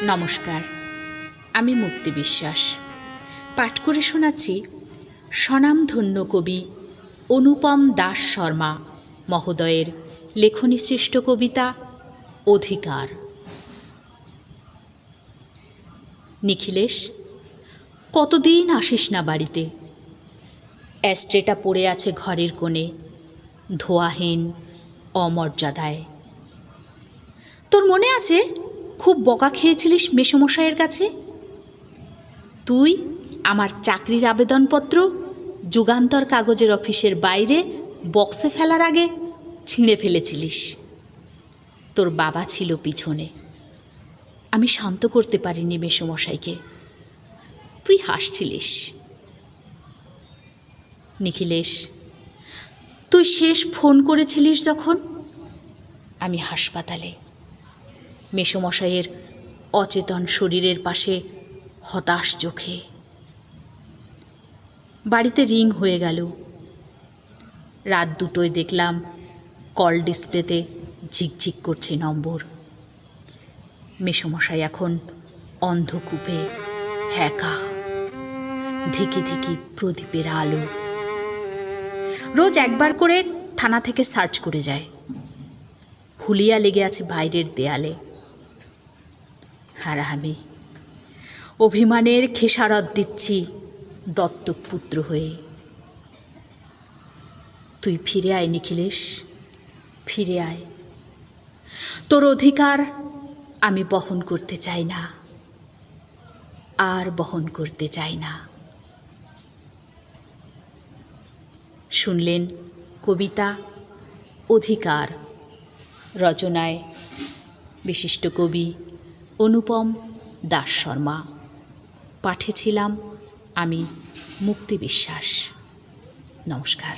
নমস্কার, আমি মুক্তি বিশ্বাস পাঠ করে শোনাচ্ছি স্বনামধন্য কবি অনুপম দাস শর্মা মহোদয়ের লেখনীসৃষ্ট কবিতা অধিকার। নিখিলেশ, কতদিন আসিস না বাড়িতে? অ্যাস্ট্রেটা পড়ে আছে ঘরের কোণে, ধোয়াহীন, অমর্যাদায়। তোর মনে আছে খুব বকা খেয়েছিলিস মেসোমশাইয়ের কাছে? তুই আমার চাকরির আবেদনপত্র যুগান্তর কাগজের অফিসের বাইরে বক্সে ফেলার আগে ছিঁড়ে ফেলেছিলিস। তোর বাবা ছিল পিছনে। আমি শান্ত করতে পারিনি মেসোমশাইকে। তুই হাসছিলিস। নিখিলেশ, তুই শেষ ফোন করেছিলিস যখন? আমি হাসপাতালে, মেসোমশাইয়ের অচেতন শরীরের পাশে হতাশ চোখে। বাড়িতে রিং হয়ে গেল। রাত 2টোয় দেখলাম কল ডিসপ্লেতে ঝিকঝিক করছে নম্বর। মেসোমশাই এখন অন্ধকূপে একা, ধিকি ধিকি প্রদীপের আলো। রোজ একবার করে থানা থেকে সার্চ করে যায়। হুলিয়া লেগে আছে বাইরের দেয়ালে। আর আমি অভিমানের খেসারত দিচ্ছি দত্তক পুত্র হয়ে। তুই ফিরে আয় নিখিলেশ, ফিরে আয়। তোর অধিকার আমি বহন করতে চাই না, আর বহন করতে চাই না। শুনলেন কবিতা অধিকার, রচনায় বিশিষ্ট কবি অনুপম দাস শর্মা। পাঠে ছিলাম আমি মুক্তি বিশ্বাস। নমস্কার।